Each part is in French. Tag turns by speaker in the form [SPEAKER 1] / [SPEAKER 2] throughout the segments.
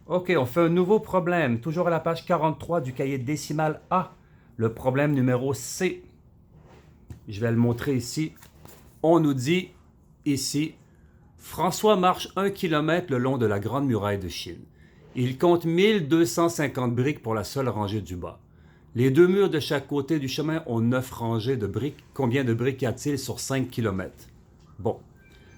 [SPEAKER 1] Ok, on fait un nouveau problème, toujours à la page 43 du cahier décimal A. Le problème numéro C. Je vais le montrer ici. On nous dit ici, François marche 1 kilomètre le long de la Grande Muraille de Chine. Il compte 1250 briques pour la seule rangée du bas. Les deux murs de chaque côté du chemin ont 9 rangées de briques. Combien de briques y a-t-il sur 5 kilomètres? Bon,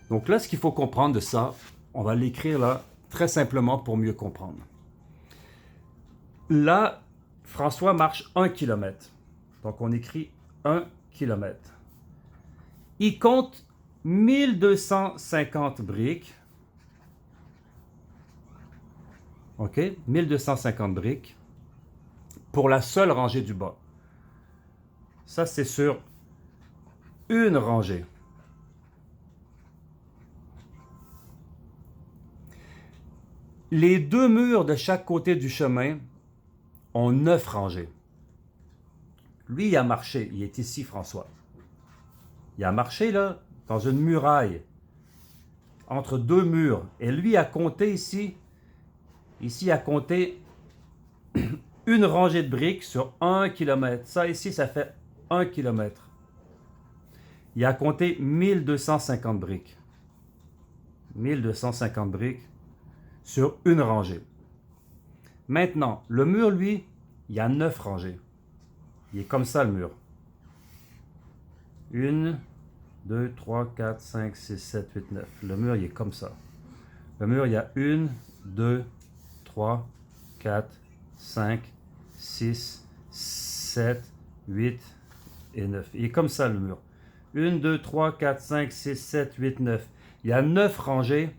[SPEAKER 1] donc là, ce qu'il faut comprendre de ça, on va l'écrire là très simplement pour mieux comprendre. Là, François marche 1 kilomètre. Donc on écrit 1 kilomètre. Il compte 1250 briques. OK? 1250 briques pour la seule rangée du bas. Ça, c'est sur une rangée. Les deux murs de chaque côté du chemin ont 9 rangées. Lui, il a marché. Il est ici, François. Il a marché, là, dans une muraille, entre deux murs. Et lui a compté ici, il a compté une rangée de briques sur 1 kilomètre. Ça, ici, ça fait 1 kilomètre. Il a compté 1250 briques. 1250 briques sur une rangée. Maintenant, le mur, lui, il y a 9 rangées. Il est comme ça, le mur. 1, 2, 3, 4, 5, 6, 7, 8, 9. Le mur, il est comme ça. Le mur, il y a 1, 2, 3, 4, 5, 6, 7, 8 et 9. Il est comme ça, le mur. 1, 2, 3, 4, 5, 6, 7, 8, 9. Il y a 9 rangées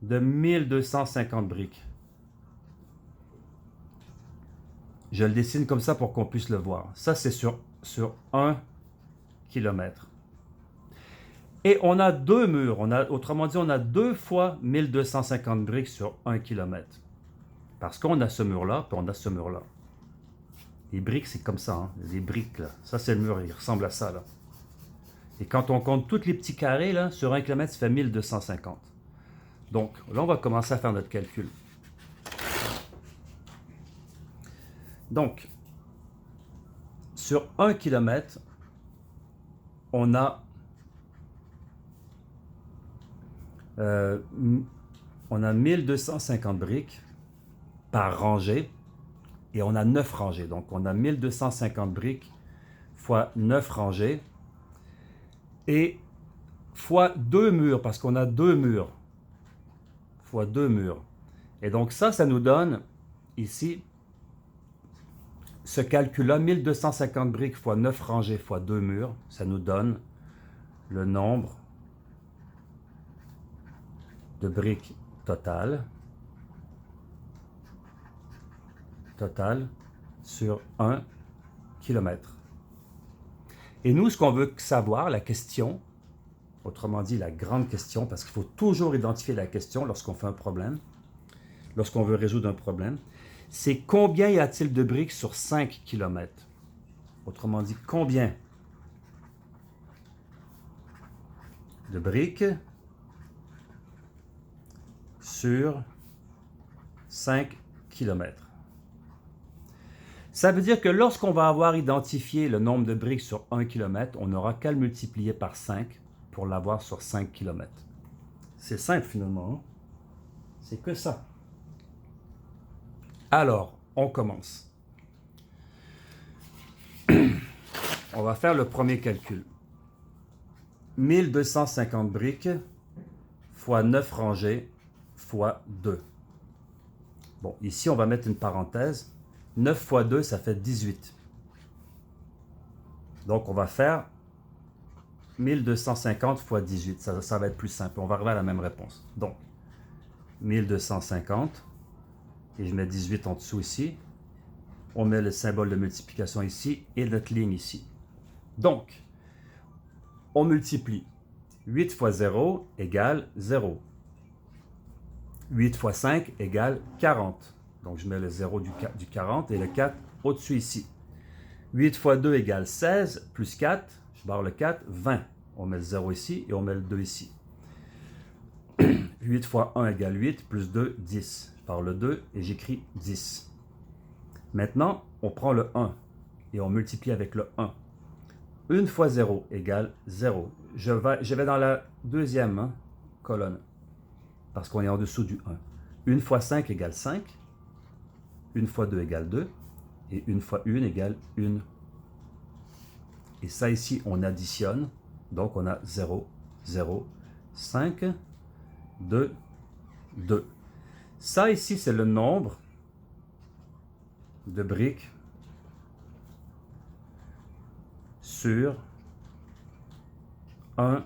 [SPEAKER 1] de 1250 briques. Je le dessine comme ça pour qu'on puisse le voir. Ça, c'est sur 1 kilomètre. Et on a deux murs. Autrement dit, on a 2 fois 1250 briques sur 1 kilomètre. Parce qu'on a ce mur-là, puis on a ce mur-là. Les briques, c'est comme ça. Hein? Les briques, là. Ça, c'est le mur. Il ressemble à ça, là. Et quand on compte tous les petits carrés, là, sur 1 kilomètre, ça fait 1250. Donc, là, on va commencer à faire notre calcul. Donc, sur 1 kilomètre, on a 1250 briques par rangée et on a 9 rangées. Donc, on a 1250 briques fois 9 rangées et fois 2 murs, parce qu'on a 2 murs. Fois 2 murs. Et donc, ça nous donne ici ce calcul-là, 1250 briques fois 9 rangées fois 2 murs, ça nous donne le nombre de briques totales sur 1 kilomètre. Et nous, ce qu'on veut savoir, la question, autrement dit la grande question, parce qu'il faut toujours identifier la question lorsqu'on fait un problème, lorsqu'on veut résoudre un problème, c'est combien y a-t-il de briques sur 5 kilomètres? Autrement dit, combien de briques sur 5 kilomètres? Ça veut dire que lorsqu'on va avoir identifié le nombre de briques sur 1 kilomètre, on n'aura qu'à le multiplier par 5 pour l'avoir sur 5 kilomètres. C'est simple finalement. Hein? C'est que ça. Alors, on commence. On va faire le premier calcul. 1250 briques fois 9 rangées fois 2. Bon, ici, on va mettre une parenthèse. 9 fois 2, ça fait 18. Donc, on va faire 1250 fois 18. Ça va être plus simple. On va arriver à la même réponse. Donc, 1250. Et je mets 18 en dessous ici. On met le symbole de multiplication ici et notre ligne ici. Donc, on multiplie. 8 fois 0 égale 0. 8 fois 5 égale 40. Donc, je mets le 0 du 40 et le 4 au-dessus ici. 8 fois 2 égale 16, plus 4, je barre le 4, 20. On met le 0 ici et on met le 2 ici. 8 fois 1 égale 8, plus 2, 10. par le 2 et j'écris 10. Maintenant, on prend le 1 et on multiplie avec le 1. 1 fois 0 égale 0. Je vais dans la deuxième colonne parce qu'on est en dessous du 1. 1 fois 5 égale 5. 1 fois 2 égale 2. Et 1 fois 1 égale 1. Et ça ici, on additionne. Donc, on a 0, 0, 5, 2, 2. Ça ici, c'est le nombre de briques sur 1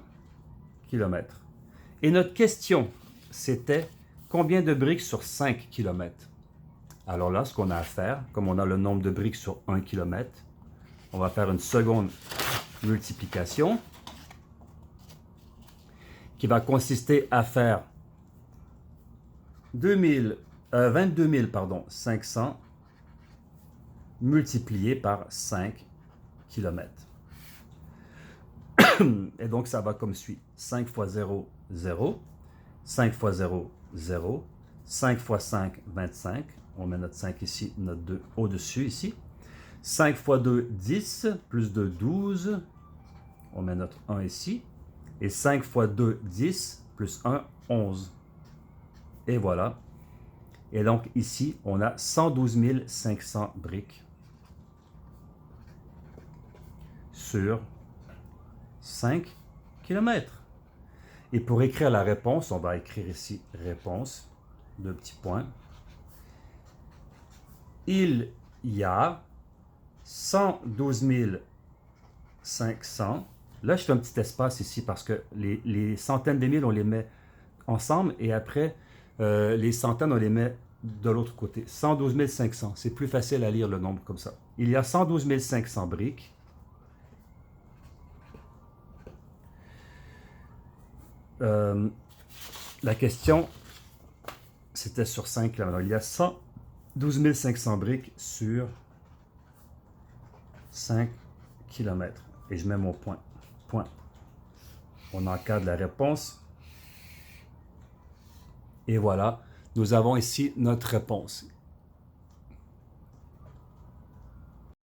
[SPEAKER 1] km. Et notre question, c'était combien de briques sur 5 km? Alors là, ce qu'on a à faire, comme on a le nombre de briques sur 1 km, on va faire une seconde multiplication qui va consister à faire 22 500 multiplié par 5 km. Et donc, ça va comme suit. 5 fois 0, 0. 5 fois 0, 0. 5 fois 5, 25. On met notre 5 ici, notre 2 au-dessus ici. 5 fois 2, 10. Plus 2, 12. On met notre 1 ici. Et 5 fois 2, 10. Plus 1, 11. Et voilà. Et donc ici, on a 112 500 briques sur 5 km. Et pour écrire la réponse, on va écrire ici réponse, 2 petits points. Il y a 112 500. Là, je fais un petit espace ici parce que les centaines de mille, on les met ensemble et après, les centaines, on les met de l'autre côté. 112 500. C'est plus facile à lire le nombre comme ça. Il y a 112 500 briques. La question, c'était sur 5 km. Alors, il y a 112 500 briques sur 5 km. Et je mets mon point. Point. On encadre la réponse. Et voilà, nous avons ici notre réponse.